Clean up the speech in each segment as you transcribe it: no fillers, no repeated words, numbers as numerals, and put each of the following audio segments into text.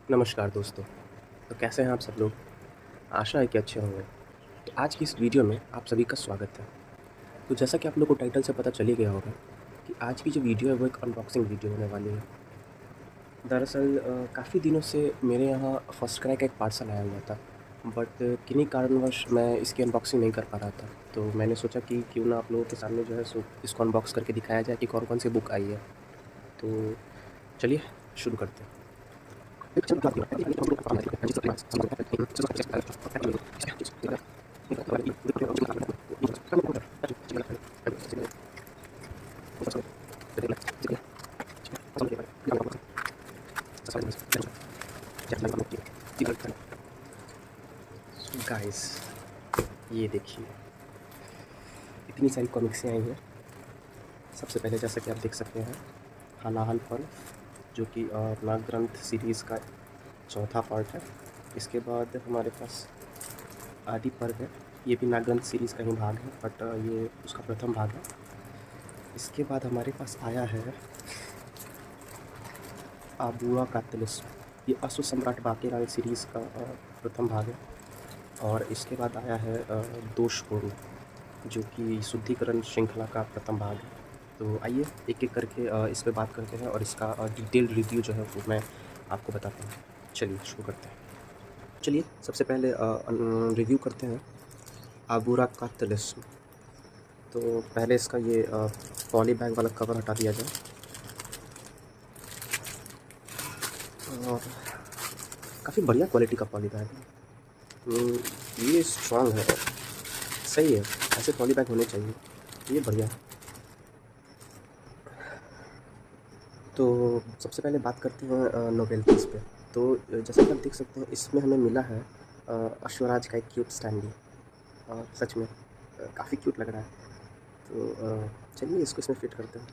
नमस्कार दोस्तों। तो कैसे हैं आप सब लोग? आशा है कि अच्छे होंगे। तो आज की इस वीडियो में आप सभी का स्वागत है। तो जैसा कि आप लोग को टाइटल से पता चल ही गया होगा कि आज की जो वीडियो है वो एक अनबॉक्सिंग वीडियो होने वाली है। दरअसल काफ़ी दिनों से मेरे यहाँ फर्स्ट क्राई का एक पार्सल आया हुआ था, बट किन्हीं कारणवश मैं इसकी अनबॉक्सिंग नहीं कर पा रहा था। तो मैंने सोचा कि क्यों ना आप लोगों के सामने जो है सो इसको अनबॉक्स करके दिखाया जाए कि कौन-कौन सी बुक आई है। तो चलिए शुरू करते हैं। गाइस, ये देखिए इतनी सारी कॉमिक्सें आई हैं। सबसे पहले जैसा कि आप देख सकते हैं हलाहल फन, जो कि नागग्रंथ सीरीज़ का चौथा पार्ट है। इसके बाद हमारे पास आदि पर्व है, ये भी नागग्रंथ सीरीज़ का ही भाग है, बट ये उसका प्रथम भाग है। इसके बाद हमारे पास आया है आबुआ का तिलिस्म, ये अश्व सम्राट बाकीराम सीरीज़ का प्रथम भाग है। और इसके बाद आया है दोषपूर्ण, जो कि शुद्धिकरण श्रृंखला का प्रथम भाग है। तो आइए एक-एक करके इस पे बात करते हैं और इसका डिटेल्ड रिव्यू जो है वो मैं आपको बताता हूँ। चलिए शुरू करते हैं। चलिए सबसे पहले रिव्यू करते हैं आबूरा का तिलिस्म। तो पहले इसका ये पॉली बैग वाला कवर हटा दिया जाए। और काफ़ी बढ़िया क्वालिटी का पॉली बैग है। ये स्ट्रॉन्ग है, सही है, ऐसे पॉली बैग होने चाहिए, ये बढ़िया है। तो सबसे पहले बात करते हैं नोवेल्टीज़ पे। तो जैसा कि आप देख सकते हैं इसमें हमें मिला है अश्वराज का एक क्यूट स्टैंडी, और सच में काफ़ी क्यूट लग रहा है। तो चलिए इसको इसमें फिट करते हैं।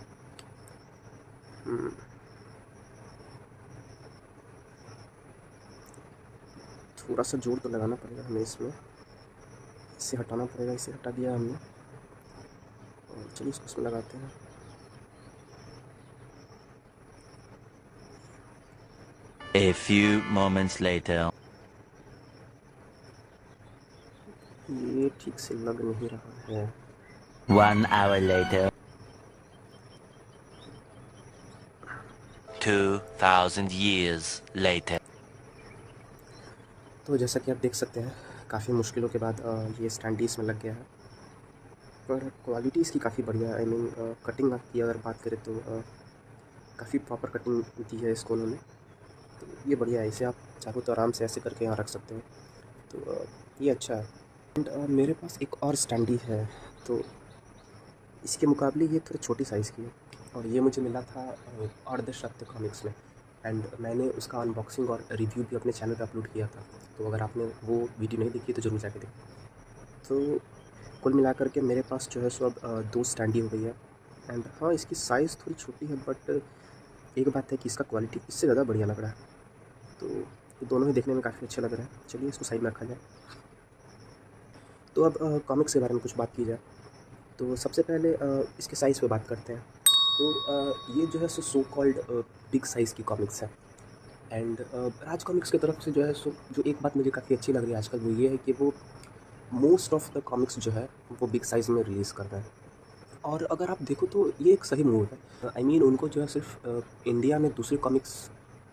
थोड़ा सा जोर तो लगाना पड़ेगा हमें इसमें, इसे हटाना पड़ेगा, इसे हटा दिया हमने। और चलिए इसको इसमें लगाते हैं। A few moments later. ये ठीक से लग नहीं रहा है। 1 hour later. 2000 years later. तो जैसा कि आप देख सकते हैं काफ़ी मुश्किलों के बाद ये स्टैंडी इसमें लग गया है, पर क्वालिटी इसकी काफ़ी बढ़िया है। आई मीन कटिंग की अगर बात करें तो काफ़ी प्रॉपर कटिंग दी है इसको उन्होंने। तो ये बढ़िया है, इसे आप चाहो तो आराम से ऐसे करके यहाँ रख सकते हो। तो ये अच्छा है। एंड मेरे पास एक और स्टैंडी है, तो इसके मुकाबले ये थोड़ी छोटी साइज़ की है, और ये मुझे मिला था अर्धसत्य कॉमिक्स में। एंड मैंने उसका अनबॉक्सिंग और रिव्यू भी अपने चैनल पे अपलोड किया था। तो अगर आपने वो वीडियो नहीं देखी तो ज़रूर जाके देखें। तो कुल मिलाकर के मेरे पास जो है सो अब 2 स्टैंडी हो गई है। एंड हाँ, इसकी साइज़ थोड़ी छोटी है, बट एक बात है कि इसका क्वालिटी इससे ज़्यादा बढ़िया लग रहा है। तो ये दोनों ही देखने में काफ़ी अच्छे लग रहे हैं। चलिए इसको साइड में रखा जाए। तो अब कॉमिक्स के बारे में कुछ बात की जाए, तो सबसे पहले इसके साइज़ पे बात करते हैं। तो ये जो है सो कॉल्ड बिग साइज़ की कॉमिक्स है। एंड राज कॉमिक्स की तरफ से जो है सो जो एक बात मुझे काफ़ी अच्छी लग रही है आजकल, वो ये है कि वो मोस्ट ऑफ द कॉमिक्स जो है वो बिग साइज़ में रिलीज़ कर रहे हैं। और अगर आप देखो तो ये एक सही मूव है। आई मीन उनको जो है सिर्फ इंडिया में दूसरे कॉमिक्स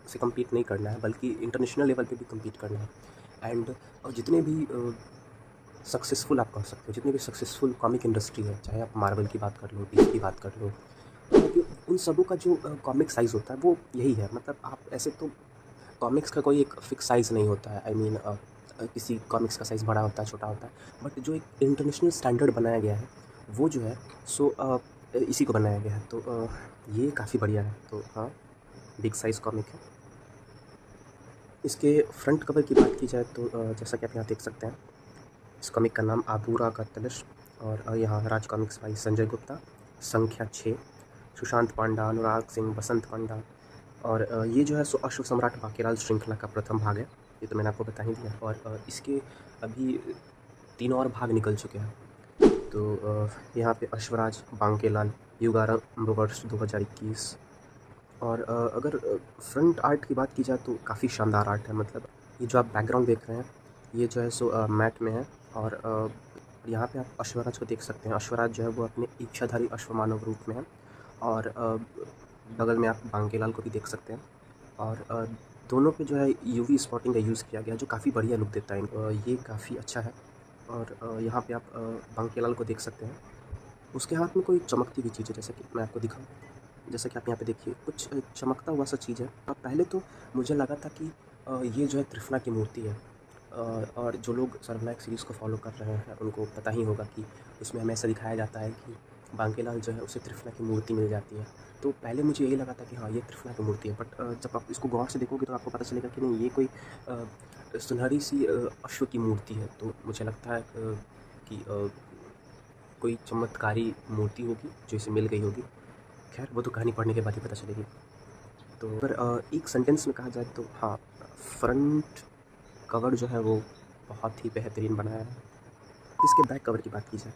से कम्पीट नहीं करना है, बल्कि इंटरनेशनल लेवल पे भी कम्पीट करना है। एंड जितने भी सक्सेसफुल आप कह सकते हो, जितनी भी सक्सेसफुल कॉमिक इंडस्ट्री है, चाहे आप मार्वल की बात कर लो, डीसी की बात कर लो, उन सबों का जो कॉमिक साइज़ होता है वो यही है। मतलब आप ऐसे तो कॉमिक्स का कोई एक फ़िक्स साइज़ नहीं होता है। आई मीन किसी कॉमिक्स का साइज़ बड़ा होता है, छोटा होता है, बट जो एक इंटरनेशनल स्टैंडर्ड बनाया गया है वो जो है सो इसी को बनाया गया है। तो ये काफ़ी बढ़िया है। तो हाँ, बिग साइज़ कॉमिक है। इसके फ्रंट कवर की बात की जाए तो जैसा कि आप यहाँ देख सकते हैं, इस कॉमिक का नाम आबूरा का तलश, और यहाँ राज कॉमिक्स बाई संजय गुप्ता, संख्या 6, सुशांत पांडा, अनुराग सिंह, बसंत पांडा। और ये जो है सो अश्व सम्राट बांकेलाल श्रृंखला का प्रथम भाग है, ये तो मैंने आपको बता ही दिया। और इसके अभी 3 और भाग निकल चुके हैं। तो यहाँ पे अश्वराज बांकेलाल, युगारंभ वर्ष 2021। और अगर फ्रंट आर्ट की बात की जाए तो काफ़ी शानदार आर्ट है। मतलब ये जो आप बैकग्राउंड देख रहे हैं, ये जो है सो मैट में है। और यहाँ पे आप अश्वराज को देख सकते हैं। अश्वराज जो है वो अपने इच्छाधारी अश्वमानव रूप में है। और बगल में आप बांकेलाल को भी देख सकते हैं। और दोनों पे जो है यूवी स्पॉटिंग का यूज़ किया गया, जो काफ़ी बढ़िया लुक देता है। ये काफ़ी अच्छा है। और यहाँ पे आप बांकेलाल को देख सकते हैं, उसके हाथ में कोई चमकती हुई चीज़ है, जैसे कि मैं आपको दिखाऊँ। जैसा कि आप यहाँ पे देखिए, कुछ चमकता हुआ सा चीज़ है। अब पहले तो मुझे लगा था कि ये जो है त्रिफला की मूर्ति है। और जो लोग सर्वनायक सीरीज़ को फॉलो कर रहे हैं उनको पता ही होगा कि उसमें हमें ऐसा दिखाया जाता है कि बांकेलाल जो है उसे त्रिफला की मूर्ति मिल जाती है। तो पहले मुझे यही लगा था कि हाँ, ये त्रिफला की मूर्ति है। बट जब आप इसको गौर से देखोगे तो आपको पता चलेगा कि नहीं, ये कोई सुनहरी सी अश्व की मूर्ति है। तो मुझे लगता है कि कोई चमत्कारी मूर्ति होगी जो इसे मिल गई होगी। खैर, वो तो कहानी पढ़ने के बाद ही पता चलेगी। तो अगर एक सेंटेंस में कहा जाए तो हाँ, फ्रंट कवर जो है वो बहुत ही बेहतरीन बनाया है। इसके बैक कवर की बात की जाए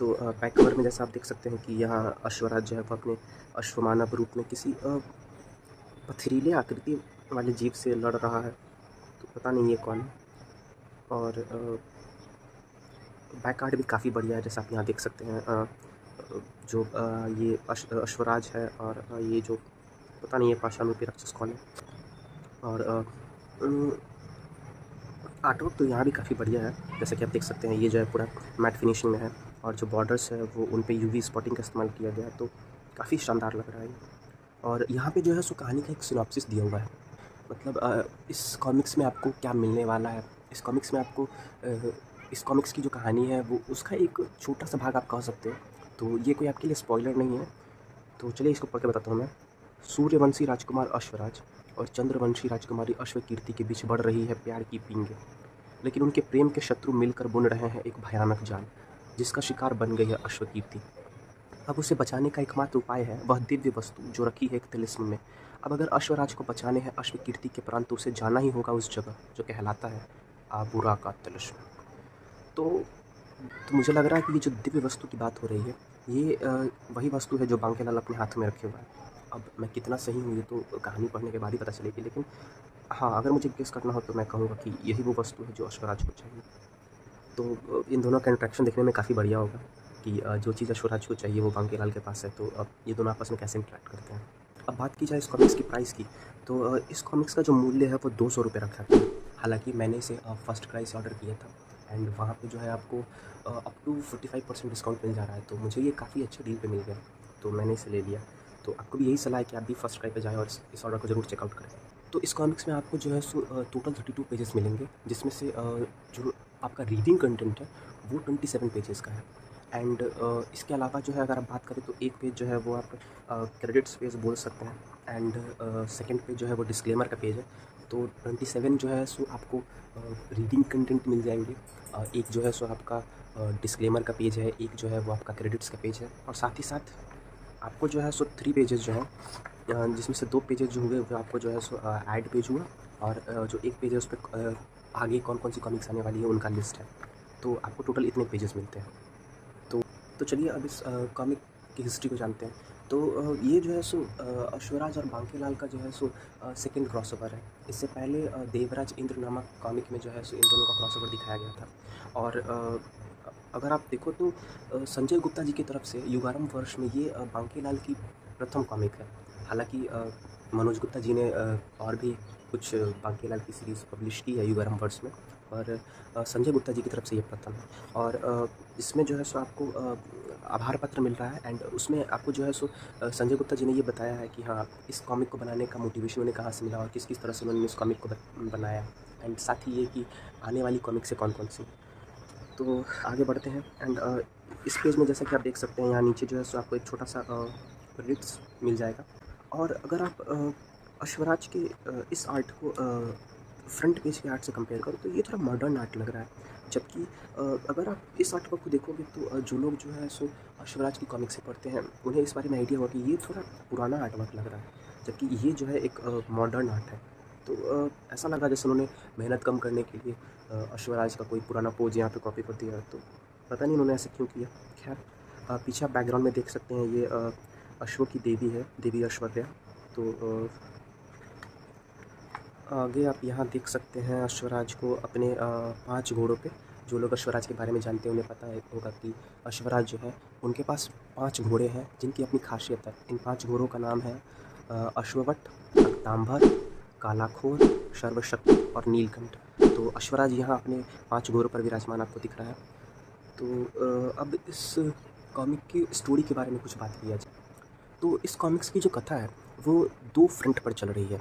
तो बैक कवर में जैसा आप देख सकते हैं कि यहाँ अश्वराज जो है वो अपने अश्वमानव रूप में किसी पथरीले आकृति वाले जीव से लड़ रहा है। तो पता नहीं ये कौन है। और बैक आर्ट भी काफ़ी बढ़िया है, जैसा आप यहाँ देख सकते हैं। जो ये अश्वराज है, और ये जो पता नहीं ये पाषाणरूपी राक्षस कौन है। और आर्टवर्क तो यहाँ भी काफ़ी बढ़िया है, जैसा कि आप देख सकते हैं। ये जो है पूरा मैट फिनिशिंग में है, और जो बॉर्डर्स है वो उन पे यूवी स्पॉटिंग का इस्तेमाल किया गया है, तो काफ़ी शानदार लग रहा है ये। और यहाँ पे जो है सो कहानी का एक सिनॉप्सिस दिया हुआ है। मतलब इस कॉमिक्स में आपको क्या मिलने वाला है। इस कॉमिक्स में आपको इस कॉमिक्स की जो कहानी है वो उसका एक छोटा सा भाग आप कह सकते हो। तो ये कोई आपके लिए स्पॉइलर नहीं है। तो चलिए इसको पढ़ के बताता हूँ मैं। सूर्यवंशी राजकुमार अश्वराज और चंद्रवंशी राजकुमारी अश्वकीर्ति के बीच बढ़ रही है प्यार की पींगे, लेकिन उनके प्रेम के शत्रु मिलकर बुन रहे हैं एक भयानक जाल, जिसका शिकार बन गई है अश्वकीर्ति। अब उसे बचाने का एकमात्र उपाय है वह दिव्य वस्तु जो रखी है एक तिलिस्म में। अब अगर अश्वराज को बचाने हैं अश्वकीर्ति के प्राण, तो उसे जाना ही होगा उस जगह जो कहलाता है आबूरा का तिलिस्म। तो मुझे लग रहा है कि ये जो दिव्य वस्तु की बात हो रही है, ये वही वस्तु है जो बांकेलाल अपने हाथ में रखे हुआ है। अब मैं कितना सही हूँ ये तो कहानी पढ़ने के बाद ही पता चलेगी, लेकिन हाँ, अगर मुझे गेस करना हो तो मैं कहूँगा कि यही वो वस्तु है जो अश्वराज को चाहिए। तो इन दोनों का इंटरेक्शन देखने में काफ़ी बढ़िया होगा कि जो चीज़ अश्वराज को चाहिए वो बांकेलाल के पास है। तो अब ये दोनों आपस में कैसे इंटरेक्ट करते हैं। अब बात की जाए इस कॉमिक्स की प्राइस की, तो इस कॉमिक्स का जो मूल्य है वो 200 रुपये रखा गया। हालांकि मैंने इसे फर्स्ट क्राई से ऑर्डर किया था, एंड वहाँ पे जो है आपको अप टू 45% डिस्काउंट मिल जा रहा है। तो मुझे ये काफ़ी अच्छे डील पे मिल गया, तो मैंने इसे ले लिया। तो आपको भी यही सलाह है कि आप भी फर्स्ट क्राई पे जाएँ और इस ऑर्डर को ज़रूर चेकआउट करें। तो इस कॉमिक्स में आपको जो है सो टोटल 32 पेजेस मिलेंगे, जिसमें से जो आपका रीडिंग कंटेंट है वो 27 पेजेस का है। एंड इसके अलावा जो है अगर आप बात करें तो एक पेज जो है वो आप क्रेडिट्स पेज बोल सकते हैं, एंड सेकंड पेज जो है वो डिस्क्लेमर का पेज है। तो 27 जो है सो आपको रीडिंग कंटेंट मिल जाएंगे, एक जो है सो आपका डिस्क्लेमर का पेज है, एक जो है वो आपका क्रेडिट्स का पेज है, और साथ ही साथ आपको जो है सो 3 पेजेस जो हैं, जिसमें से 2 पेजेस जो हुए वो आपको जो है सो ऐड पेज हुआ, और जो एक पेज है उस पर आगे कौन कौन सी कॉमिक्स आने वाली है उनका लिस्ट है। तो आपको टोटल इतने पेजेस मिलते हैं। तो चलिए अब इस कॉमिक की हिस्ट्री को जानते हैं। तो ये जो है सो अश्वराज और बांकेलाल का जो है सो सेकंड क्रॉसओवर है। इससे पहले देवराज इंद्र नामक कॉमिक में जो है सो इन दोनों का क्रॉसओवर दिखाया गया था। और अगर आप देखो तो संजय गुप्ता जी की तरफ से युगारंभ वर्ष में ये बांकेलाल की प्रथम कॉमिक है। हालांकि मनोज गुप्ता जी ने और भी कुछ बांकेलाल की सीरीज़ पब्लिश की है युगारंभ वर्ष में, और संजय गुप्ता जी की तरफ से ये प्रथम है। और इसमें जो है सो आपको आभार पत्र मिल रहा है, एंड उसमें आपको जो है सो संजय गुप्ता जी ने ये बताया है कि हाँ, इस कॉमिक को बनाने का मोटिवेशन उन्हें कहाँ से मिला और किस किस तरह से उन्होंने इस कॉमिक को बनाया, एंड साथ ही ये कि आने वाली कॉमिक से कौन कौन सी। तो आगे बढ़ते हैं। एंड इस पेज में जैसा कि आप देख सकते हैं, यहाँ नीचे जो है सो आपको एक छोटा सा क्रेडिट्स मिल जाएगा। और अगर आप अश्वराज के इस आर्ट को फ्रंट पेज के आर्ट से कंपेयर करो तो ये थोड़ा मॉडर्न आर्ट लग रहा है। जबकि अगर आप इस आर्ट वर्क को देखोगे तो जो लोग जो है सो शिवराज की कॉमिक से पढ़ते हैं उन्हें इस बारे में आइडिया होगा कि ये थोड़ा पुराना आर्ट वर्क लग रहा है, जबकि ये जो है एक मॉडर्न आर्ट है। तो ऐसा लगा जैसे उन्होंने मेहनत कम करने के लिए अश्वराज का कोई पुराना पोज यहाँ पे कॉपी कर दिया, तो पता नहीं उन्होंने ऐसे क्यों किया। खैर पीछे आप बैकग्राउंड में देख सकते हैं ये अश्व की देवी है, देवी ऐश्वर्या। तो आगे आप यहाँ देख सकते हैं अश्वराज को अपने 5 घोड़ों पे। जो लोग अश्वराज के बारे में जानते हैं उन्हें पता है होगा कि अश्वराज जो है उनके पास 5 घोड़े हैं जिनकी अपनी खासियत है। इन 5 घोड़ों का नाम है अश्ववट, रक्तांबर, कालाखोर, सर्वशक्ति और नीलकंठ। तो अश्वराज यहाँ अपने 5 घोड़ों पर विराजमान आपको दिख रहा है। तो अब इस कॉमिक की स्टोरी के बारे में कुछ बात किया जाए तो इस कॉमिक्स की जो कथा है वो 2 फ्रंट पर चल रही है।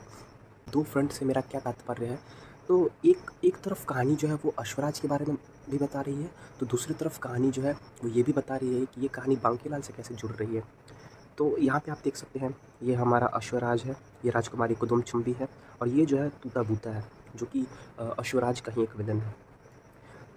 2 फ्रंट से मेरा क्या तात्पर्य है, तो एक तरफ कहानी जो है वो अश्वराज के बारे में भी बता रही है, तो दूसरी तरफ कहानी जो है वो ये भी बता रही है कि ये कहानी बांकीलाल से कैसे जुड़ रही है। तो यहाँ पे आप देख सकते हैं ये हमारा अश्वराज है, ये राजकुमारी कुदुमचुम्बी है और ये जो है तूता बूता है जो कि अश्वराज का ही एक विलन है।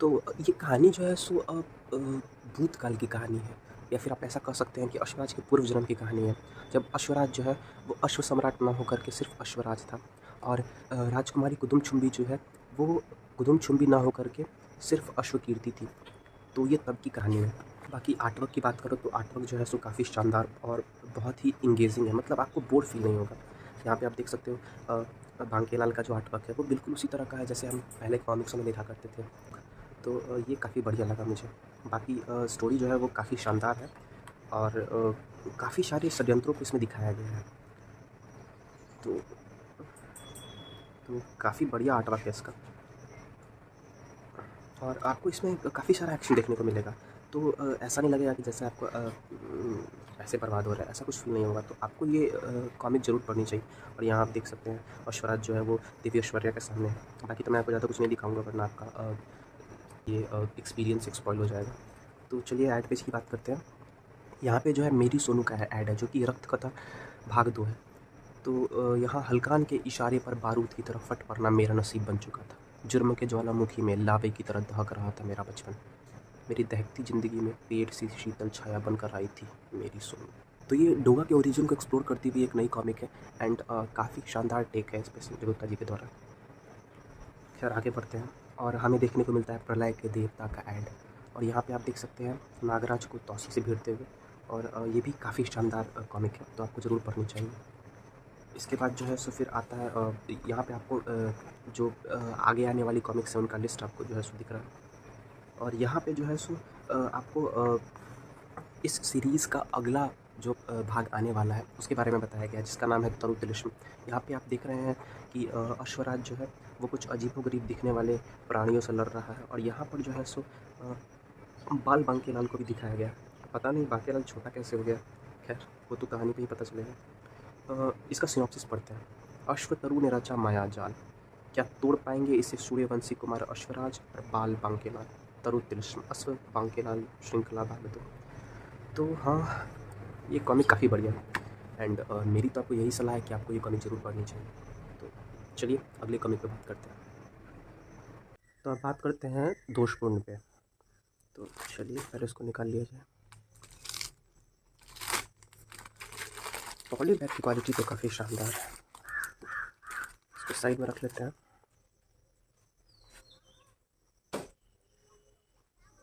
तो ये कहानी जो है सो भूतकाल की कहानी है, या फिर आप ऐसा कह सकते हैं कि अश्वराज के पूर्व जन्म की कहानी है। जब अश्वराज जो है वो अश्व सम्राट ना होकर के सिर्फ अश्वराज था और राजकुमारी कुदुमचुम्बी जो है वो कुदुमचुम्बी ना होकर के सिर्फ अश्वकीर्ति थी। तो ये तब की कहानी है। बाकी आर्टवर्क की बात करो तो आर्टवर्क जो है सो काफ़ी शानदार और बहुत ही इंगेजिंग है, मतलब आपको बोर फील नहीं होगा। यहाँ पे आप देख सकते हो बांकेलाल का जो आर्टवर्क है वो बिल्कुल उसी तरह का है जैसे हम पहले कॉमिक्सों में देखा करते थे। तो ये काफ़ी बढ़िया लगा मुझे। बाकी स्टोरी जो है वो काफ़ी शानदार है और काफ़ी सारे षड्यंत्रों को इसमें दिखाया गया है। तो काफ़ी बढ़िया आर्टवर्क है इसका और आपको इसमें काफ़ी सारा एक्शन देखने को मिलेगा। तो ऐसा नहीं लगेगा कि जैसे आपको पैसे बर्बाद हो रहा है, ऐसा कुछ फील नहीं होगा। तो आपको ये कॉमिक ज़रूर पढ़नी चाहिए। और यहाँ आप देख सकते हैं अश्वराज जो है वो देवी ऐश्वर्या के सामने है। बाकी तो मैं आपको ज़्यादा कुछ नहीं दिखाऊँगा वरना आपका ये एक्सपीरियंस स्पॉइल हो जाएगा। तो चलिए ऐड पेज की बात करते हैं। यहाँ पे जो है मेरी सोनू का है ऐड है जो कि रक्त कथा भाग 2 है। तो यहाँ हल्कान के इशारे पर बारूद की तरह फट पड़ना मेरा नसीब बन चुका था। जुर्म के ज्वालामुखी में लावे की तरह दहक रहा था मेरा बचपन। मेरी दहकती ज़िंदगी में पेड़ सी शीतल छाया बनकर आई थी मेरी सोनू। तो ये डोगा के ओरिजिन को एक्सप्लोर करती हुई एक नई कॉमिक है एंड काफ़ी शानदार टेक है स्पेशली गुप्ता जी के द्वारा। खैर आगे बढ़ते हैं और हमें देखने को मिलता है प्रलय के देवता का ऐड। और यहाँ पे आप देख सकते हैं नागराज को तौसी से भिड़ते हुए और ये भी काफ़ी शानदार कॉमिक है, तो आपको ज़रूर पढ़नी चाहिए। इसके बाद जो है सो फिर आता है यहाँ पे आपको जो आगे आने वाली कॉमिक्स हैं उनका लिस्ट आपको जो है सो दिख रहा है। और यहाँ पे जो है सो आपको इस सीरीज़ का अगला जो भाग आने वाला है उसके बारे में बताया गया है जिसका नाम है तरु तिलिस्म। यहाँ पे आप देख रहे हैं कि अश्वराज जो है वो कुछ अजीबोगरीब दिखने वाले प्राणियों से लड़ रहा है और यहाँ पर जो है सो बाल बांकेलाल को भी दिखाया गया। पता नहीं बांकेलाल छोटा कैसे हो गया, खैर वो तो कहानी पे ही पता चलेगा। इसका सिनॉप्सिस पढ़ते हैं। अश्वतरु ने रचा माया जाल, क्या तोड़ पाएंगे इसे सूर्यवंशी कुमार अश्वराज और बाल बांकेलाल। तरु तिलिस्म अश्व बांकेलाल श्रृंखला भाग 2। तो हाँ ये कॉमिक काफ़ी बढ़िया है एंड मेरी तो आपको यही सलाह है कि आपको ये कॉमिक ज़रूर पढ़नी चाहिए। तो चलिए अगले कॉमिक पे बात करते हैं। तो अब बात करते हैं दोषपूर्ण पे। तो चलिए पहले उसको निकाल लिया जाए। पॉली बैग की क्वालिटी तो काफ़ी शानदार है, इसको साइड में रख लेते हैं।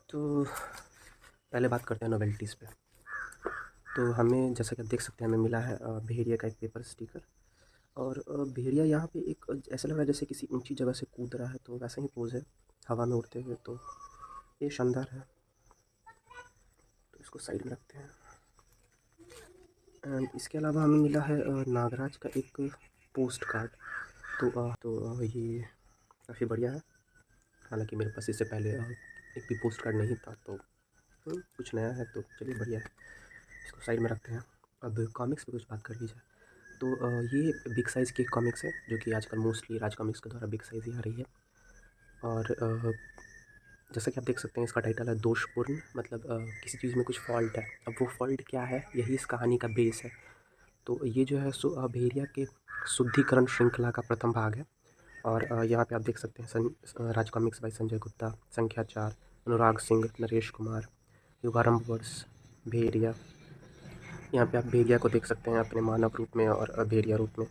तो पहले बात करते हैं नोवेल्टीज़ पे। तो हमें जैसा कि आप देख सकते हैं हमें मिला है भेड़िया का एक पेपर स्टिकर और भेड़िया यहाँ पे एक ऐसा लग रहा है जैसे किसी ऊंची जगह से कूद रहा है, तो वैसा ही पोज है हवा में उड़ते हुए। तो ये शानदार है, तो इसको साइड में रखते हैं। एंड इसके अलावा हमें मिला है नागराज का एक पोस्ट कार्ड। तो ये काफ़ी बढ़िया है, हालांकि मेरे पास इससे पहले एक भी पोस्ट कार्ड नहीं था, तो कुछ नया है। तो चलिए बढ़िया है, इसको साइड में रखते हैं। अब कॉमिक्स पे कुछ बात कर ली जाए तो ये बिग साइज़ की कॉमिक्स है जो कि आजकल मोस्टली राज कॉमिक्स के द्वारा बिग साइज़ ही आ रही है। और जैसा कि आप देख सकते हैं इसका टाइटल है दोषपूर्ण, मतलब किसी चीज़ में कुछ फॉल्ट है। अब वो फॉल्ट क्या है यही इस कहानी का बेस है। तो ये जो है सो भेड़िया के शुद्धिकरण श्रृंखला का प्रथम भाग है और यहाँ पे आप देख सकते हैं राज कॉमिक्स बाय संजय गुप्ता, संख्या 4, अनुराग सिंह, नरेश कुमार, युगारंभ वर्ष, भेड़िया। यहाँ पे आप भेड़िया को देख सकते हैं अपने मानव रूप में और भेड़िया रूप में।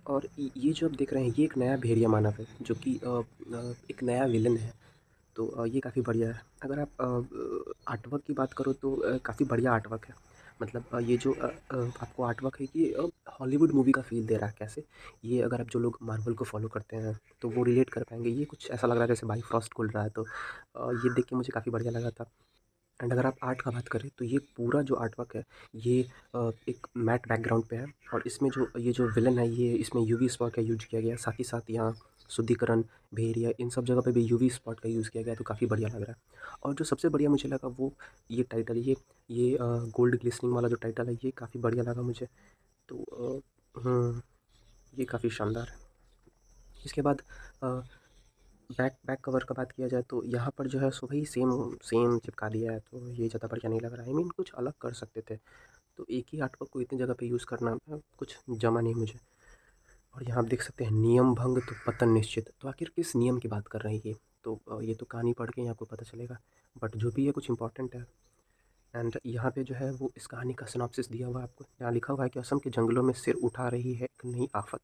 और ये जो आप देख रहे हैं ये एक नया भेड़िया मानव है जो कि एक नया विलन है। तो ये काफ़ी बढ़िया है। अगर आप आर्टवर्क की बात करो तो काफ़ी बढ़िया आर्टवर्क है। मतलब ये जो आपको आर्टवर्क है ये हॉलीवुड मूवी का फ़ील दे रहा है कैसे। ये अगर आप जो लोग मार्वल को फ़ॉलो करते हैं तो वो रिलेट कर पाएँगे। ये कुछ ऐसा लग रहा है जैसे बाइफrost खुल रहा है। तो ये देख के मुझे काफ़ी बढ़िया लगा था। एंड अगर आप आर्ट का बात करें तो ये पूरा जो आर्टवर्क है ये एक मैट बैकग्राउंड पे है। और इसमें जो ये जो विलन है ये इसमें यूवी स्पॉट का यूज किया गया है। साथ ही साथ यहाँ शुद्धिकरण, भेड़िया, इन सब जगह पे भी यूवी स्पॉट का यूज़ किया गया है, तो काफ़ी बढ़िया लग रहा है। और जो सबसे बढ़िया मुझे लगा वो ये टाइटल, ये गोल्ड ग्लिस्टनिंग वाला जो टाइटल है ये काफ़ी बढ़िया लगा मुझे। तो ये काफ़ी शानदार है। इसके बाद बैक बैक कवर का बात किया जाए तो यहाँ पर जो है सो वही सेम सेम चिपका दिया है, तो ये ज़्यादा बढ़िया नहीं लग रहा है। आई मीन कुछ अलग कर सकते थे। तो एक ही आर्टवर्क को इतनी जगह पे यूज़ करना कुछ जमा नहीं मुझे। और यहाँ आप देख सकते हैं नियम भंग तो पतन निश्चित। तो आखिर किस नियम की बात कर रहे हैं ये? तो ये तो कहानी पढ़ के ही आपको पता चलेगा। बट जो भी है कुछ इम्पोर्टेंट है। एंड यहाँ पे जो है वो इस कहानी का सिनॉप्सिस दिया हुआ है आपको। यहाँ लिखा हुआ है कि असम के जंगलों में सिर उठा रही है एक नई आफत।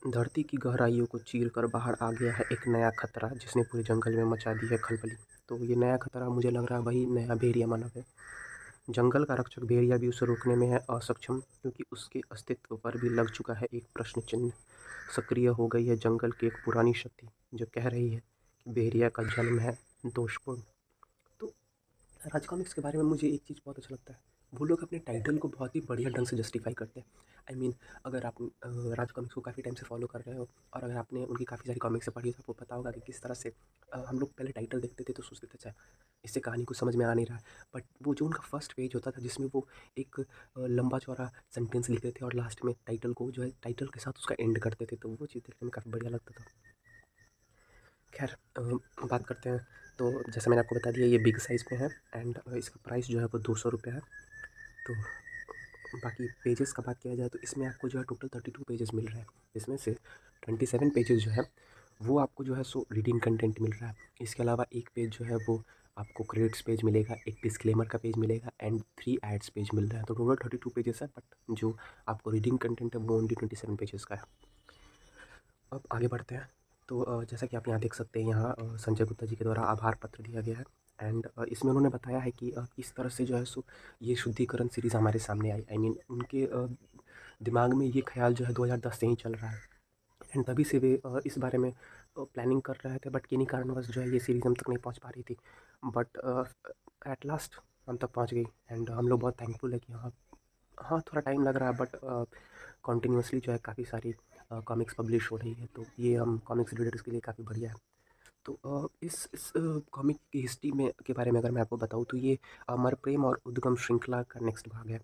धरती की गहराइयों को चीर कर बाहर आ गया है एक नया खतरा जिसने पूरे जंगल में मचा दी है खलबली। तो ये नया खतरा मुझे लग रहा है वही नया भेड़िया मानव है। जंगल का रक्षक भेड़िया भी उसे रोकने में है असक्षम क्योंकि उसके अस्तित्व पर भी लग चुका है एक प्रश्न चिन्ह। सक्रिय हो गई है जंगल की एक पुरानी शक्ति जो कह रही है कि भेड़िया का जन्म है दोषपूर्ण। तो राज कॉमिक्स के बारे में मुझे एक चीज़ बहुत अच्छा लगता है। वो लोग अपने टाइटल को बहुत ही बढ़िया ढंग से जस्टिफाई करते हैं। आई मीन अगर आप राज कॉमिक्स को काफ़ी टाइम से फॉलो कर रहे हो और अगर आपने उनकी काफ़ी सारी कॉमिक्स पढ़ी तो आपको पता होगा कि किस तरह से हम लोग पहले टाइटल देखते थे तो सोचते थे अच्छा इससे कहानी कुछ समझ में आ नहीं रहा है। बट वो जो उनका फर्स्ट पेज होता था जिसमें वो एक लंबा चौड़ा सेंटेंस लिखते थे और लास्ट में टाइटल को जो है टाइटल के साथ उसका एंड करते थे, तो वो चीज़ देखने में काफ़ी बढ़िया लगता था। खैर बात करते हैं। तो जैसे मैंने आपको बता दिया ये बिग साइज़ में है। एंड इसका प्राइस जो है वो 200 रुपये है। तो बाकी पेजेस का बात किया जाए तो इसमें आपको जो है टोटल 32 पेजेस मिल रहे हैं। इसमें से 27 पेजेस जो है वो आपको जो है सो रीडिंग कंटेंट मिल रहा है। इसके अलावा एक पेज जो है वो आपको क्रेडिट्स पेज मिलेगा, एक डिस्क्लेमर का पेज मिलेगा एंड 3 एड्स पेज मिल रहा है। तो टोटल 32 पेजेस है बट जो आपको रीडिंग कंटेंट है वो ओनली 27 पेजेस का है। अब आगे बढ़ते हैं। तो जैसा कि आप यहाँ देख सकते हैं यहाँ संजय गुप्ता जी के द्वारा आभार पत्र दिया गया है। एंड इसमें उन्होंने बताया है कि किस तरह से जो है सो ये शुद्धिकरण सीरीज़ हमारे सामने आई। आई मीन उनके दिमाग में ये ख्याल जो है 2010 से ही चल रहा है। एंड तभी से वे इस बारे में प्लानिंग कर रहे थे बट किन्हीं कारणवश जो है ये सीरीज़ हम तक नहीं पहुँच पा रही थी। बट एट लास्ट हम तक पहुँच गई। एंड हम लोग बहुत थैंकफुल है कि हाँ हाँ थोड़ा टाइम लग रहा है बट कॉन्टीन्यूसली जो है काफ़ी सारी कॉमिक्स पब्लिश हो रही है, तो ये हम कॉमिक्स रीडर्स के लिए काफ़ी बढ़िया है। तो इस कॉमिक की हिस्ट्री में के बारे में अगर मैं आपको बताऊँ तो ये अमर प्रेम और उद्गम श्रृंखला का नेक्स्ट भाग है।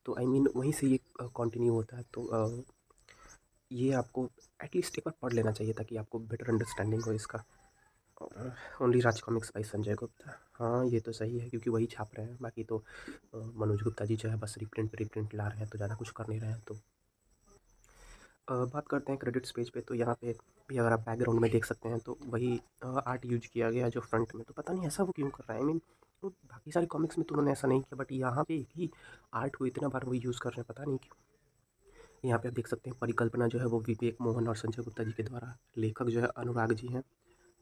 तो आई मीन वहीं से ये कंटिन्यू होता है। तो ये आपको एटलीस्ट एक बार पढ़ लेना चाहिए ताकि आपको बेटर अंडरस्टैंडिंग हो इसका। और ओनली राज कॉमिक्स बाय संजय गुप्ता, हाँ ये तो सही है क्योंकि वही छाप रहे हैं। बाकी तो मनोज गुप्ता जी जो है बस रिप्रिंट ला रहे हैं, तो ज़्यादा कुछ कर नहीं रहे हैं। तो बात करते हैं क्रेडिट्स पेज पे। तो यहाँ पे भी अगर आप बैकग्राउंड में देख सकते हैं तो वही आर्ट यूज किया गया है जो फ्रंट में। तो पता नहीं ऐसा वो क्यों कर रहा है। आई मीन तो बाकी सारी कॉमिक्स में तो उन्होंने ऐसा नहीं किया बट यहाँ पे एक ही आर्ट को इतना बार वही यूज़ कर रहे हैं, पता नहीं क्यों। यहाँ पे आप देख सकते हैं परिकल्पना जो है वो विवेक मोहन और संजय गुप्ता जी के द्वारा, लेखक जो है अनुराग जी हैं,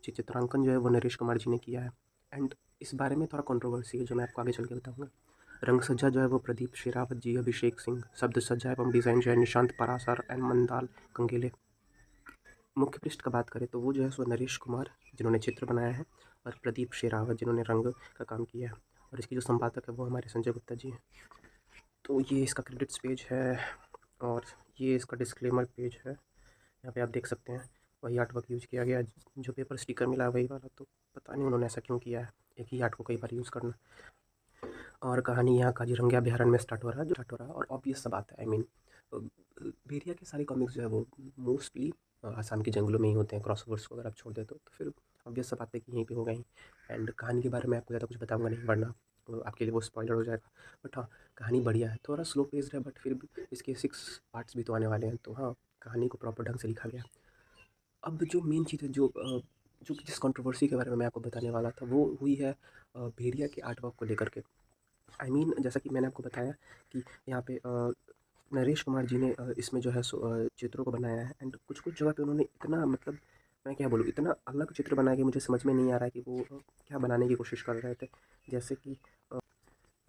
चित्रांकन जो है वो नरेश कुमार जी ने किया है। एंड इस बारे में थोड़ा कंट्रोवर्सी है जो मैं आपको आगे चल के बताऊँगा। रंग सज्जा जो है वो प्रदीप शेरावत जी, अभिषेक सिंह, शब्द सज्जा एवं डिज़ाइन जो है निशांत परासर एंड मंदाल कंगेले। मुख्य पृष्ठ का बात करें तो वो जो है सो नरेश कुमार जिन्होंने चित्र बनाया है और प्रदीप शेरावत जिन्होंने रंग का काम किया है। और इसकी जो संपादक है वो हमारे संजय गुप्ता जी हैं। तो ये इसका क्रेडिट्स पेज है और ये इसका डिस्क्लेमर पेज है। यहाँ पे आप देख सकते हैं वही आर्ट वर्क यूज़ किया गया है, जो पेपर स्टिकर मिला है वही वाला। तो पता नहीं उन्होंने ऐसा क्यों किया है, एक ही आर्ट को कई बार यूज़ करना। और कहानी यहाँ काजीरंगा अभयारण्य में स्टार्ट हो रहा है और ऑब्वियस सा बात है। आई मीन भेड़िया के सारे कॉमिक्स जो है वो मोस्टली आसाम के जंगलों में ही होते हैं। क्रॉसओवर्स को अगर आप छोड़ दें तो फिर ऑब्वियस सा बात है कि यहीं पे हो गई। एंड कहानी के बारे में आपको ज़्यादा कुछ बताऊंगा नहीं वरना आपके लिए वो स्पॉइलर हो जाएगा। बट हाँ कहानी बढ़िया है, थोड़ा स्लो पेस्ड है बट फिर भी इसके 6 पार्ट्स भी तो आने वाले हैं। तो हाँ कहानी को प्रॉपर ढंग से लिखा गया। अब जो मेन चीज़ है जो जिस कंट्रोवर्सी के बारे में मैं आपको बताने वाला था वो हुई है भेड़िया के आर्ट वर्क को लेकर के। जैसा कि मैंने आपको बताया कि यहाँ पे नरेश कुमार जी ने इसमें जो है चित्रों को बनाया है एंड कुछ-कुछ जगह पे उन्होंने इतना मतलब मैं क्या बोलूँ इतना अलग चित्र बनाया कि मुझे समझ में नहीं आ रहा है कि वो क्या बनाने की कोशिश कर रहे थे। जैसे कि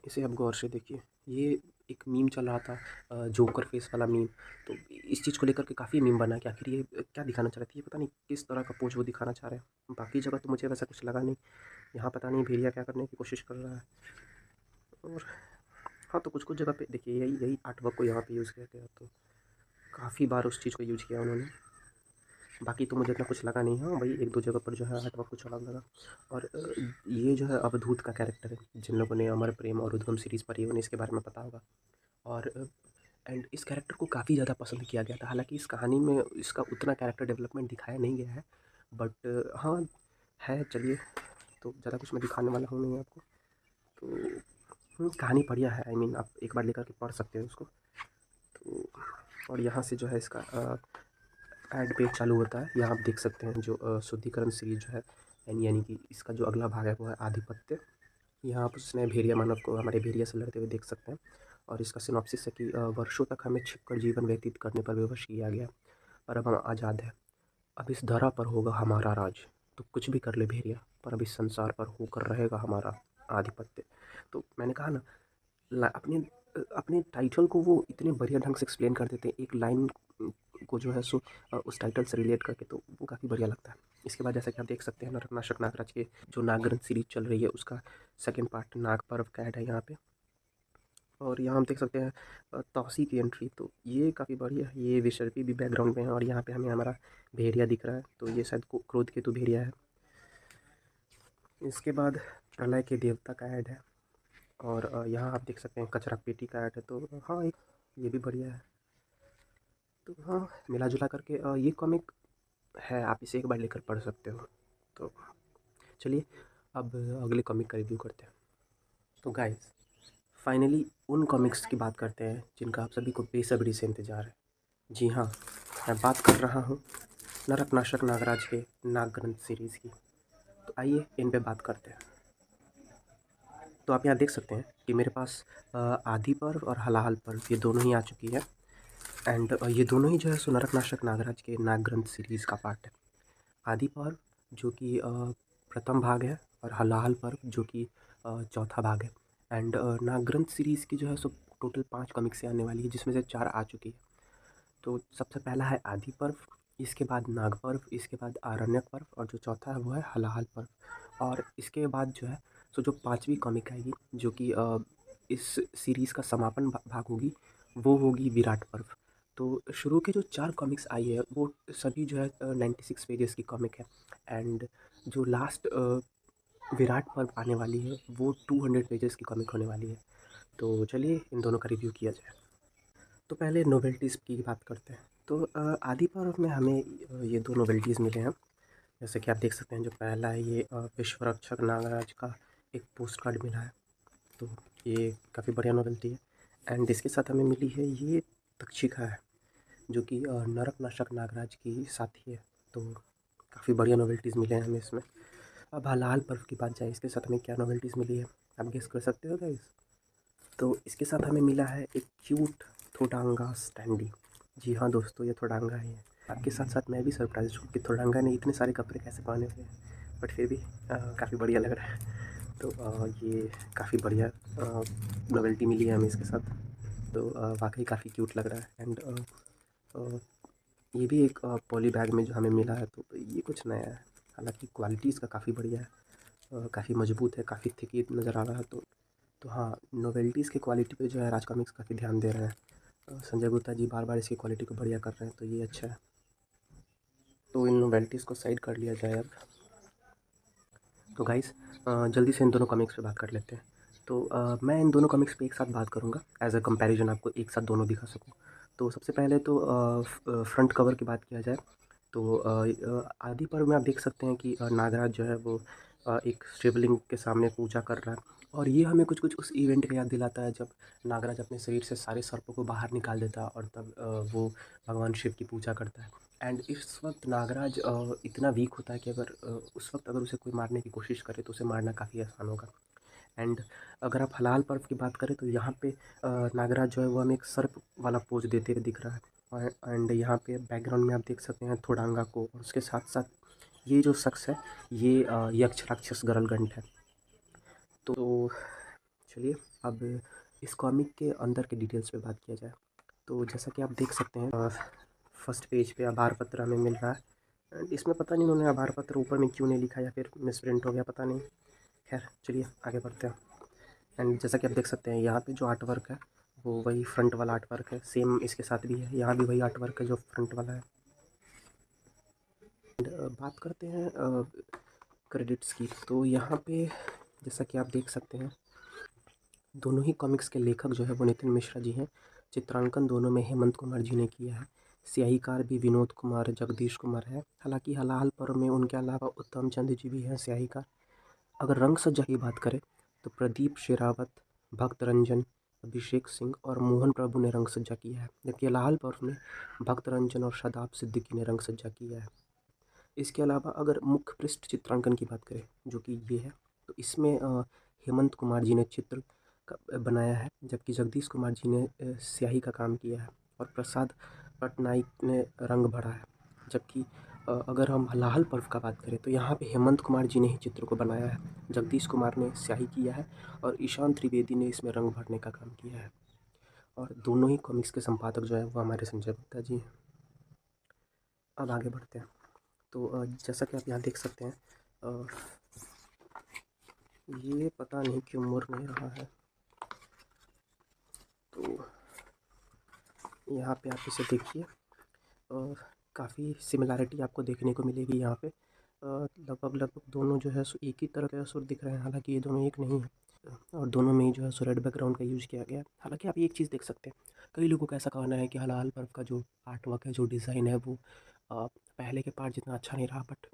इसे आप गौर से देखिए, ये एक मीम चल रहा था जोकर फेस वाला मीम। तो इस चीज़ को लेकर के काफ़ी मीम बना कि आखिर ये क्या दिखाना चाह रहे थे, ये पता नहीं किस तरह का पोज़ वो दिखाना चाह रहे हैं। बाकी जगह तो मुझे वैसा कुछ लगा नहीं, यहाँ पता नहीं भेड़िया क्या करने की कोशिश कर रहा है। और हाँ, तो कुछ-कुछ जगह पे देखिए यही यही आर्ट वर्क को यहाँ पे यूज़ किया गया, तो काफ़ी बार उस चीज़ को यूज़ किया उन्होंने। बाकी तो मुझे इतना कुछ लगा नहीं, हाँ, वही 1-2 जगह पर जो है आर्ट वर्क कुछ अलग लगा। और ये जो है अवधूत का कैरेक्टर है, जिन लोगों ने अमर प्रेम और उद्गम सीरीज़ पढ़ी है उन्हें इसके बारे में पता होगा। और एंड इस कैरेक्टर को काफ़ी ज़्यादा पसंद किया गया था। हालाँकि इस कहानी में इसका उतना कैरेक्टर डेवलपमेंट दिखाया नहीं गया है, बट हाँ, है चलिए, तो ज़्यादा कुछ मैं दिखाने वाला हूँ नहीं आपको। तो कहानी बढ़िया है, आप एक बार लेकर के पढ़ सकते हो उसको। तो और यहाँ से जो है इसका ऐड पेज चालू होता है। यहाँ आप देख सकते हैं जो शुद्धिकरण सीरीज़ जो है यानी कि इसका जो अगला भाग है वो है आधिपत्य। यहाँ आप उसने भेड़िया मानव को हमारे भेड़िया से लड़ते हुए देख सकते हैं। और इसका सिनॉप्सिस है कि वर्षों तक हमें छिपकर जीवन व्यतीत करने पर विवश किया गया, पर अब हम आज़ाद हैं। अब इस धरा पर होगा हमारा राज। तो कुछ भी कर ले भेड़िया, पर अब इस संसार पर होकर रहेगा हमारा आधिपत्य। तो मैंने कहा ना, अपने टाइटल को वो इतने बढ़िया ढंग से एक्सप्लेन कर देते हैं एक लाइन को जो है उस टाइटल से रिलेट करके, तो वो काफ़ी बढ़िया लगता है। इसके बाद जैसा कि आप देख सकते हैं नरकनाशक नागराज के जो नागग्रंथ सीरीज चल रही है उसका सेकंड पार्ट नाग पर्व का ऐड है यहाँ पे। और यहाँ हम देख सकते हैं तौसी की एंट्री, तो ये काफ़ी बढ़िया है। ये विशर्पी भी बैकग्राउंड में है और यहाँ पे हमें हमारा भेड़िया दिख रहा है, तो ये शायद क्रोध केतु भेड़िया है। इसके बाद प्रलय के देवता का ऐड है। और यहाँ आप देख सकते हैं कचरा पेटी का ऐड है, तो हाँ एक ये भी बढ़िया है। तो हाँ, मिला जुला करके ये कॉमिक है, आप इसे एक बार लेकर पढ़ सकते हो। तो चलिए अब अगले कॉमिक का रिव्यू करते हैं। तो गाइस फाइनली उन कॉमिक्स की बात करते हैं जिनका आप सभी को बेसब्री से इंतज़ार है। जी हाँ, मैं बात कर रहा हूँ नरकनाशक नागराज के नागग्रंथ सीरीज़ की। तो आइए इन पे बात करते हैं। तो आप यहाँ देख सकते हैं कि मेरे पास आदि पर्व और हलाहल पर्व ये दोनों ही आ चुकी है। एंड ये दोनों ही जो है सो नरकनाशक नागराज के नागग्रंथ सीरीज़ का पार्ट है। आदि पर्व जो कि प्रथम भाग है और हलाहल पर्व जो कि चौथा भाग है। एंड नागग्रंथ सीरीज़ की जो है सो टोटल 5 कॉमिक्सें आने वाली है, जिसमें से 4 आ चुकी है। तो सबसे पहला है आदि पर्व, इसके बाद नाग पर्व, इसके बाद आरण्यक पर्व और जो चौथा है वो है हलाहल पर्व। और इसके बाद जो है सो जो 5वीं कॉमिक आएगी जो कि इस सीरीज़ का समापन भाग होगी, वो होगी विराट पर्व। तो शुरू के जो 4 कॉमिक्स आई है वो सभी जो है 96 पेजेस की कॉमिक है। एंड जो लास्ट विराट पर्व आने वाली है वो 200 पेजेस की कॉमिक होने वाली है। तो चलिए इन दोनों का रिव्यू किया जाए। तो पहले नोवेल्टीज़ की बात करते हैं। तो आदि पर्व में हमें ये 2 नोवेल्टीज़ मिले हैं। जैसे कि आप देख सकते हैं जो पहला है ये विश्व रक्षक नागराज का एक पोस्ट कार्ड मिला है, तो ये काफ़ी बढ़िया नोवेल्टी है। एंड इसके साथ हमें मिली है ये तक्षिका है जो कि नरकनाशक नागराज की साथी है। तो काफ़ी बढ़िया नोवेल्टीज़ मिले हैं हमें इसमें। अब हलाल पर्व की बात जाए, इसके साथ हमें क्या नोवेल्टीज़ मिली है, आप गेस कर सकते हो गाइस? तो इसके साथ हमें मिला है एक क्यूट थोडांगा स्टैंडी। जी हाँ दोस्तों, ये थोडांगा ही है। आपके साथ साथ मैं भी सरप्राइज हूँ कि थोडांगा ने इतने सारे कपड़े कैसे पहने हुए हैं, बट फिर भी काफ़ी बढ़िया लग रहा है। तो ये काफ़ी बढ़िया नोवेल्टी मिली है हमें इसके साथ। तो वाकई काफ़ी क्यूट लग रहा है। एंड ये भी एक पॉली बैग में जो हमें मिला है, तो ये कुछ नया है। हालांकि क्वालिटी इसका काफ़ी बढ़िया है, काफ़ी मजबूत है, काफ़ी थिक नज़र आ रहा है। तो हाँ, नोवेल्टीज़ की क्वालिटी पे जो है राज कॉमिक्स काफ़ी ध्यान दे रहे हैं। संजय गुप्ता जी बार बार इसकी क्वालिटी को बढ़िया कर रहे हैं, तो ये अच्छा है। तो इन नोवेल्टीज़ को साइड कर लिया जाए अब। तो गाइस जल्दी से इन दोनों कॉमिक्स पे बात कर लेते हैं। तो मैं इन दोनों कॉमिक्स पे एक साथ बात करूँगा एज अ कंपैरिजन, आपको एक साथ दोनों दिखा सकूँ। तो सबसे पहले तो फ्रंट कवर की बात किया जाए तो आदि पर्व में आप देख सकते हैं कि नागराज जो है वो एक शिवलिंग के सामने पूजा कर रहा है, और ये हमें कुछ कुछ उस इवेंट की याद दिलाता है जब नागराज अपने शरीर से सारे सर्पों को बाहर निकाल देता है, और तब वो भगवान शिव की पूजा करता है। एंड इस वक्त नागराज इतना वीक होता है कि अगर उस वक्त अगर उसे कोई मारने की कोशिश करे तो उसे मारना काफ़ी आसान होगा। एंड अगर आप हलाल पर्व की बात करें तो यहाँ पे नागराज जो है वो हमें एक सर्प वाला पोज देते हुए दिख रहा है। एंड यहाँ पे बैकग्राउंड में आप देख सकते हैं थोडांगा को, और उसके साथ साथ ये जो शख्स है ये यक्ष राक्षस गरुड़गंठ है। तो चलिए अब इस कॉमिक के अंदर के डिटेल्स पे बात किया जाए। तो जैसा कि आप देख सकते हैं फर्स्ट पेज पे आभार पत्र हमें मिल रहा है। एंड इसमें पता नहीं उन्होंने आभार पत्र ऊपर में क्यों नहीं लिखा, या फिर मिसप्रिंट हो गया, पता नहीं। खैर चलिए आगे बढ़ते हैं। एंड जैसा कि आप देख सकते हैं यहाँ पे जो आर्ट वर्क है वो वही फ्रंट वाला आर्ट वर्क है, सेम इसके साथ भी है, यहाँ भी वही आर्ट वर्क है जो फ्रंट वाला है। एंड बात करते हैं क्रेडिट्स की। तो यहाँ पे जैसा कि आप देख सकते हैं दोनों ही कॉमिक्स के लेखक जो है वो नितिन मिश्रा जी हैं। चित्रांकन दोनों में हेमंत कुमार जी ने किया है। स्याहीकार भी विनोद कुमार जगदीश कुमार है। हालांकि हलाल पर्व में उनके अलावा उत्तम चंद जी भी हैं स्याहीकार। अगर रंग सज्जा की बात करें तो प्रदीप शेरावत, भक्त रंजन, अभिषेक सिंह और मोहन प्रभु ने रंग सज्जा किया है, जबकि लाल पर्व में भक्त रंजन और शादाब सिद्दीकी ने रंग सज्जा किया है। इसके अलावा अगर मुख्य पृष्ठ चित्रांकन की बात करें जो कि ये है, तो इसमें हेमंत कुमार जी ने चित्र बनाया है, जबकि जगदीश कुमार जी ने स्याही का काम किया है, और प्रसाद पटनायक ने रंग भरा है। जबकि अगर हम लाल पर्व का बात करें तो यहाँ पे हेमंत कुमार जी ने ही चित्र को बनाया है, जगदीश कुमार ने स्याही किया है, और ईशान त्रिवेदी ने इसमें रंग भरने का काम किया है। और दोनों ही कॉमिक्स के संपादक जो है वो हमारे संजय गुप्ता जी हैं। अब आगे बढ़ते हैं। तो जैसा कि आप यहाँ देख सकते हैं ये पता नहीं क्यों मुड़ नहीं रहा है, तो यहाँ पे आप इसे देखिए और काफ़ी सिमिलैरिटी आपको देखने को मिलेगी यहाँ पे। लगभग दोनों जो है सो एक ही तरह के असुर दिख रहे हैं, हालांकि ये दोनों एक नहीं है, और दोनों में ही जो है सो रेड बैकग्राउंड का यूज़ किया गया है। हालांकि आप एक चीज़ देख सकते हैं, कई लोगों का ऐसा कहना है कि हलाल पर्व का जो आर्ट वर्क है, जो डिज़ाइन है, वो पहले के पार्ट जितना अच्छा नहीं रहा, बट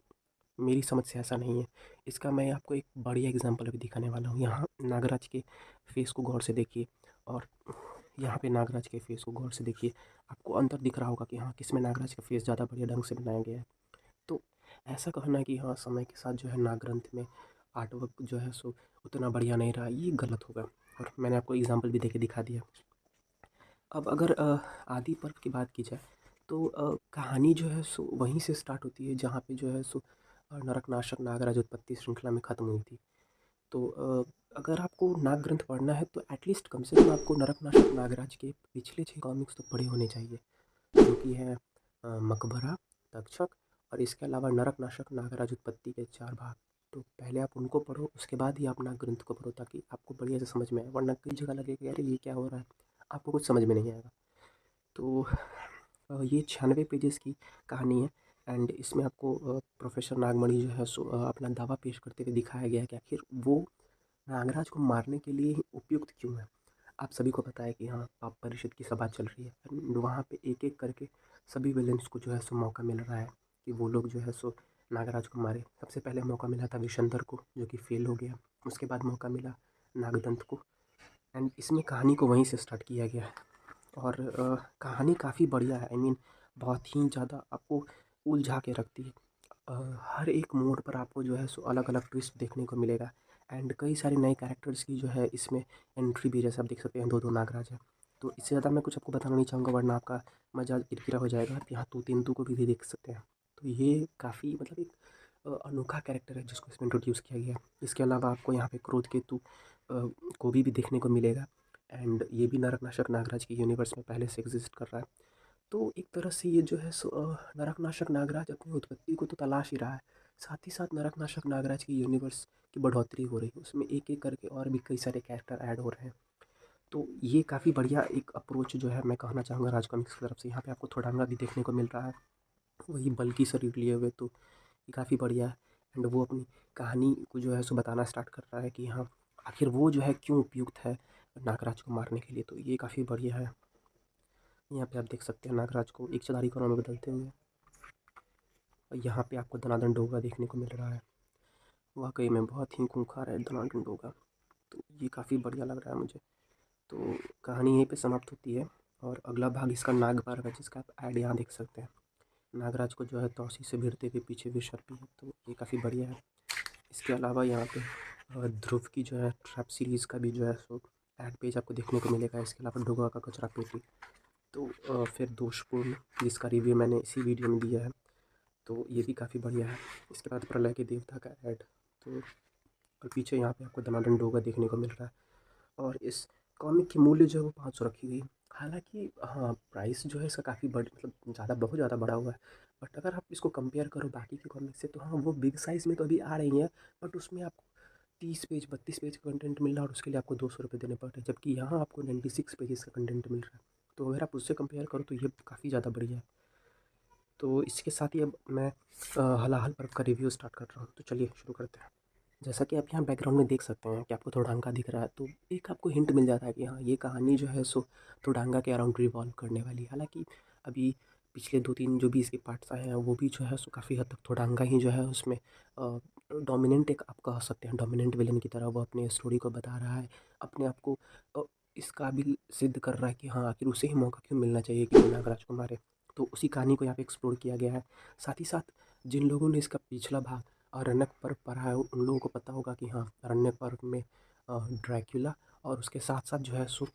मेरी समझ से ऐसा नहीं है। इसका मैं आपको एक बढ़िया एग्जांपल अभी दिखाने वाला हूँ। यहाँ नागराज के फेस को गौर से देखिए, और यहाँ पे नागराज के फेस को गौर से देखिए। आपको अंतर दिख रहा होगा कि हाँ किसमें नागराज का फेस ज़्यादा बढ़िया ढंग से बनाया गया है। तो ऐसा कहना कि हाँ समय के साथ जो है नाग ग्रंथ में आर्ट वर्क जो है सो उतना बढ़िया नहीं रहा, ये गलत होगा, और मैंने आपको एग्जाम्पल भी देके दिखा दिया। अब अगर आदि पर्व की बात की जाए तो कहानी जो है सो वहीं से स्टार्ट होती है जहाँ पे जो है सो नरकनाशक नागराज उत्पत्ति श्रृंखला में ख़त्म हुई थी। तो अगर आपको नाग ग्रंथ पढ़ना है तो एटलीस्ट कम से कम आपको नरकनाशक नागराज के पिछले 6 कॉमिक्स तो पढ़े होने चाहिए, जो कि है मकबरा, तक्षक, और इसके अलावा नरकनाशक नागराज उत्पत्ति के 4 भाग। तो पहले आप उनको पढ़ो, उसके बाद ही आप नाग ग्रंथ को पढ़ो, ताकि आपको बढ़िया से समझ में आए, वरना कई जगह लगेगा यार ये क्या हो रहा है, आपको कुछ समझ में नहीं आएगा। तो ये 96 पेजेस की कहानी है। एंड इसमें आपको प्रोफेसर नागमणि जो है सो अपना दावा पेश करते हुए दिखाया गया है कि आखिर वो नागराज को मारने के लिए ही उपयुक्त क्यों है। आप सभी को पता है कि हाँ पाप परिषद की सभा चल रही है, एंड वहाँ पे एक एक करके सभी विलेंस को जो है सो मौका मिल रहा है कि वो लोग जो है सो नागराज को मारे। सबसे पहले मौका मिला था विशंदर को, जो कि फेल हो गया। उसके बाद मौका मिला नागदंत को, एंड इसमें कहानी को वहीं से स्टार्ट किया गया है। और कहानी काफ़ी बढ़िया है, आई मीन बहुत ही ज़्यादा आपको उलझा के रखती है। हर एक मोड़ पर आपको जो है सो अलग अलग ट्विस्ट देखने को मिलेगा, एंड कई सारे नए कैरेक्टर्स की जो है इसमें एंट्री भी, जैसे आप देख सकते हैं दो दो नागराज है। तो इससे ज़्यादा मैं कुछ आपको बताना नहीं चाहूँगा, वरना आपका मजा किरकिरा हो जाएगा। आप यहाँ तू को भी देख सकते हैं। तो ये काफ़ी मतलब एक अनोखा कैरेक्टर है जिसको इसमें इंट्रोड्यूस किया गया है। इसके अलावा आपको यहाँ पे क्रोध केतु को भी देखने को मिलेगा, एंड ये भी नरकनाशक नागराज के यूनिवर्स में पहले से एग्जिस्ट कर रहा है। तो एक तरह से ये जो है सो नरकनाशक नागराज अपनी उत्पत्ति को तो तलाश ही रहा है, साथ ही साथ नरकनाशक नागराज की यूनिवर्स की बढ़ोतरी हो रही है, उसमें एक एक करके और भी कई सारे कैरेक्टर ऐड हो रहे हैं। तो ये काफ़ी बढ़िया एक अप्रोच जो है मैं कहना चाहूँगा राज कॉमिक्स की तरफ से। यहाँ पे आपको थोड़ांगा भी देखने को मिल रहा है, वही बल्कि शरीर लिए हुए, तो ये काफ़ी बढ़िया है। एंड वो अपनी कहानी को जो है सो बताना स्टार्ट कर रहा है कि हाँ आखिर वो जो है क्यों उपयुक्त है नागराज को मारने के लिए। तो ये काफ़ी बढ़िया है। यहाँ पे आप देख सकते हैं नागराज को इच्छाधारी करों में बदलते हुए, और यहाँ पे आपको दनादन डोगा देखने को मिल रहा है। वाक़ई में बहुत ही खूंखार है धनाधन डोगा। तो ये काफ़ी बढ़िया लग रहा है मुझे। तो कहानी यहीं पे समाप्त होती है और अगला भाग इसका नागपार का, जिसका आप ऐड यहाँ देख सकते हैं। नागराज को जो है तौसी से भिड़ते हुए पीछे भी सर्पी है, तो ये काफ़ी बढ़िया है। इसके अलावा यहाँ पे ध्रुव की जो है ट्रैप सीरीज़ का भी जो है सो ऐड पेज आपको देखने को मिलेगा। इसके अलावा डोगा का कचरा पेटी, तो फिर दोषपूर्ण, जिसका रिव्यू मैंने इसी वीडियो में दिया है, तो ये भी काफ़ी बढ़िया है। इसके बाद प्रलय के देवता का ऐड, तो और पीछे यहाँ पे आपको दनादन डोगा देखने को मिल रहा है। और इस कॉमिक की मूल्य जो है वो 500 रखी गई। हालाँकि हाँ, प्राइस जो है इसका काफ़ी मतलब ज़्यादा, बहुत ज़्यादा बढ़ा हुआ है। बट अगर आप इसको कंपेयर करो बाकी के कॉमिक से, तो हाँ, वो बिग साइज़ में तो अभी आ रही हैं, बट उसमें आपको 30 पेज 32 पेज का कंटेंट मिल रहा है और उसके लिए आपको 200 रुपये देने पड़ रहे हैं, जबकि यहाँ आपको 96 पेजेस का कंटेंट मिल रहा है। तो अगर आप उससे कंपेयर करो तो ये काफ़ी ज़्यादा बढ़िया है। तो इसके साथ ही अब मैं हलाहल पर्व का रिव्यू स्टार्ट कर रहा हूँ, तो चलिए शुरू करते हैं। जैसा कि आप यहाँ बैकग्राउंड में देख सकते हैं कि आपको थोडांगा दिख रहा है, तो एक आपको हिंट मिल जाता है कि हाँ, ये कहानी जो है सो थोडांगा के अराउंड रिवॉल्व करने वाली है। हालाँकि अभी पिछले 2-3 जो भी इसके पार्ट्स आए हैं, वो भी जो है सो काफ़ी हद तक थोडांगा ही जो है उसमें डोमिनेंट, एक आप कह सकते हैं डोमिनेंट विलेन की तरह वो अपने स्टोरी को बता रहा है। अपने आप को अ, इस काबिल सिद्ध कर रहा है कि हाँ, आखिर उसे ही मौका क्यों मिलना चाहिए कि वो नागराज को मारे। तो उसी कहानी को यहाँ पे एक्सप्लोर किया गया है। साथ ही साथ जिन लोगों ने इसका पिछला भाग अरण्यक पर्व पढ़ा है, उन लोगों को पता होगा कि हाँ, अरण्यक पर्व में ड्रैक्युला और उसके साथ-साथ जो है सो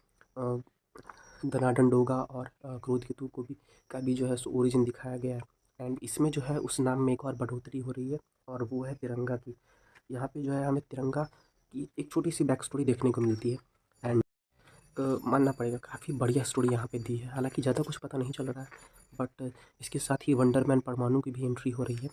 धनाढ्य डोगा और क्रोधकेतु को भी का भी जो है सो ओरिजिन दिखाया गया है। एंड इसमें जो है उस नाम में एक और बढ़ोतरी हो रही है, और वो है तिरंगा की। यहाँ पे जो है हमें तिरंगा की एक छोटी-सी बैक स्टोरी देखने को मिलती है। एंड मानना पड़ेगा काफ़ी बढ़िया स्टोरी यहाँ पे दी है। हालाँकि ज़्यादा कुछ पता नहीं चल रहा है, बट इसके साथ ही वंडरमैन परमाणु की भी एंट्री हो रही है।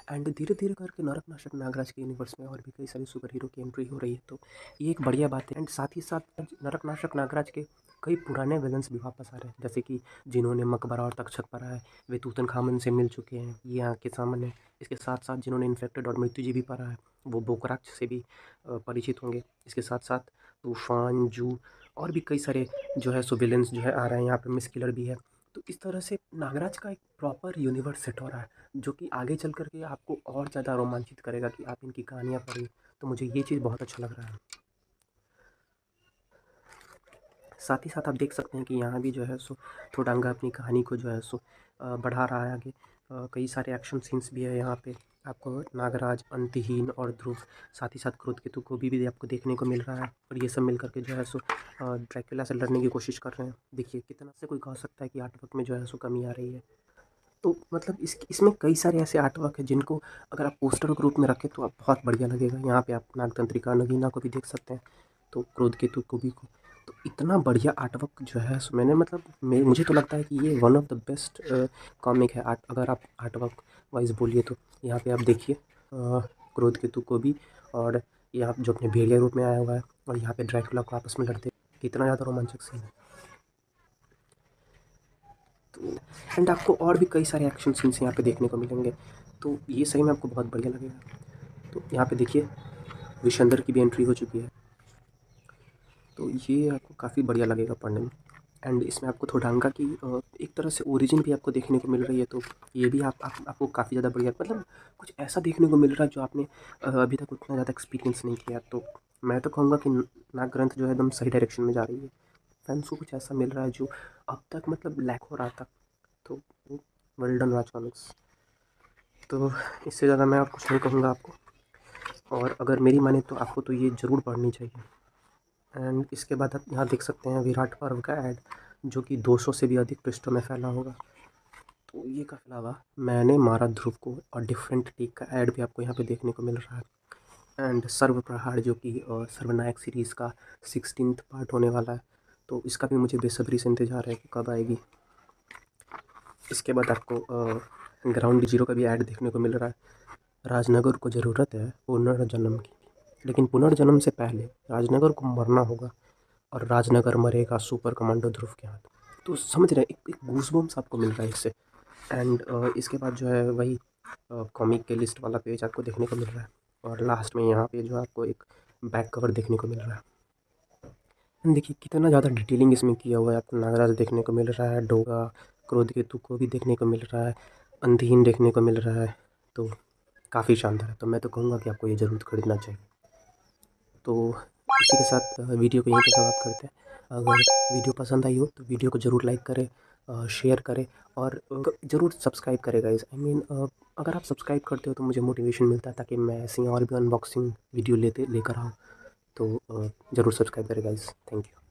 एंड धीरे-धीरे करके नरक नागराज के यूनिवर्स में और भी कई सारे सुपर हीरो की एंट्री हो रही है, तो ये एक बढ़िया बात है। एंड साथ ही साथ नरक नागराज के कई पुराने विलन्स भी वापस आ रहे हैं, जैसे कि जिन्होंने मकबरा और तक्षक पढ़ा है, वे तूतनखामन से मिल चुके हैं, ये यहाँ के सामने। इसके साथ-साथ जिन्होंने इन्फेक्टेड और मृत्युंजय भी पढ़ा है, वो बोकराक्ष से भी परिचित होंगे। इसके साथ-साथ तूफान, जू और भी कई सारे जो है सो विलेंस जो है आ रहे हैं यहाँ पे, मिस किलर भी है। तो इस तरह से नागराज का एक प्रॉपर यूनिवर्स सेट हो रहा है, जो कि आगे चल कर के आपको और ज़्यादा रोमांचित करेगा कि आप इनकी कहानियाँ पढ़िए। तो मुझे ये चीज़ बहुत अच्छा लग रहा है। साथ ही साथ आप देख सकते हैं कि यहाँ भी जो है सो थोडांगा अपनी कहानी को जो है सो बढ़ा रहा है आगे। कई सारे एक्शन सीन्स भी है यहाँ पे आपको। नागराज, अंतहीन और ध्रुव, साथ ही साथ क्रोधकेतु को भी आपको देखने को मिल रहा है, और ये सब मिल करके जो है सो ड्रैकुला से लड़ने की कोशिश कर रहे हैं। देखिए कितना से कोई कह सकता है कि आर्टवर्क में जो है सो कमी आ रही है। तो मतलब इसमें कई सारे ऐसे आर्टवर्क है जिनको अगर आप पोस्टर के रूप में रखें तो आप बहुत बढ़िया लगेगा। यहाँ पे आप नागतंत्रिका नगीना को भी देख सकते हैं, तो क्रोधकेतु को भी को। तो इतना बढ़िया आर्टवर्क जो है सो मैंने मतलब मुझे तो लगता है कि ये one of the best comic है आर्ट, अगर आप आर्टवर्क वाइज बोलिए तो। यहाँ पे आप देखिए क्रोधकेतु को भी, और यहाँ जो अपने भेड़िया रूप में आया हुआ है, और यहाँ पे ड्रैकुला को आपस में लड़ते, कितना ज़्यादा रोमांचक सीन है। तो एंड आपको और भी कई सारे एक्शन सीन्स यहाँ पे देखने को मिलेंगे, तो ये सही में आपको बहुत बढ़िया लगेगा। तो यहाँ पे देखिए विशंदर की भी एंट्री हो चुकी है, तो ये आपको काफ़ी बढ़िया लगेगा पढ़ने में। एंड इसमें आपको थोडांगा की एक तरह से ओरिजिन भी आपको देखने को मिल रही है, तो ये भी आपको काफ़ी ज़्यादा बढ़िया, मतलब कुछ ऐसा देखने को मिल रहा है जो आपने अभी तक उतना ज़्यादा एक्सपीरियंस नहीं किया। तो मैं तो कहूँगा कि नाग ग्रंथ जो है एकदम सही डायरेक्शन में जा रही है। फैंस को कुछ ऐसा मिल रहा है जो अब तक मतलब लैक हो रहा था, तो वेल डन राज कॉमिक्स। तो इससे ज़्यादा मैं और कुछ नहीं कहूँगा आपको, और अगर मेरी माने तो आपको तो ये ज़रूर पढ़नी चाहिए। एंड इसके बाद आप यहाँ देख सकते हैं विराट पर्व का ऐड, जो कि 200 से भी अधिक पृष्ठों में फैला होगा। तो ये का अलावा मैंने मारा ध्रुव को और डिफरेंट टेक का ऐड भी आपको यहाँ पे देखने को मिल रहा है। एंड सर्व प्रहार, जो कि सर्वनायक सीरीज़ का 16th पार्ट होने वाला है, तो इसका भी मुझे बेसब्री से इंतज़ार है कि कब आएगी। इसके बाद आपको ग्राउंड जीरो का भी ऐड देखने को मिल रहा है। राजनगर को ज़रूरत है पुनर्जन्म की, लेकिन पुनर्जन्म से पहले राजनगर को मरना होगा, और राजनगर मरेगा सुपर कमांडो ध्रुव के हाथ। तो समझ रहे हैं, एक गूज़बम्प्स आपको मिल रहा है इससे। एंड इसके बाद जो है वही कॉमिक के लिस्ट वाला पेज आपको देखने को मिल रहा है, और लास्ट में यहाँ पे जो आपको एक बैक कवर देखने को मिल रहा है। देखिए कितना ज़्यादा डिटेलिंग इसमें किया हुआ है। आपको नागराज देखने को मिल रहा है, डोगा, क्रोधकेतु को भी देखने को मिल रहा है, अंधहीन देखने को मिल रहा है। तो काफ़ी शानदार है, तो मैं तो कहूँगा कि आपको ये ज़रूर खरीदना चाहिए। तो इसी के साथ वीडियो को यहीं पे समाप्त करते हैं। अगर वीडियो पसंद आई हो तो वीडियो को ज़रूर लाइक करें, शेयर करें और ज़रूर सब्सक्राइब करें गाइज़। आई मीन अगर आप सब्सक्राइब करते हो तो मुझे मोटिवेशन मिलता है ताकि मैं ऐसी और भी अनबॉक्सिंग वीडियो लेकर आऊँ। तो ज़रूर सब्सक्राइब करें गाइज़। Thank you.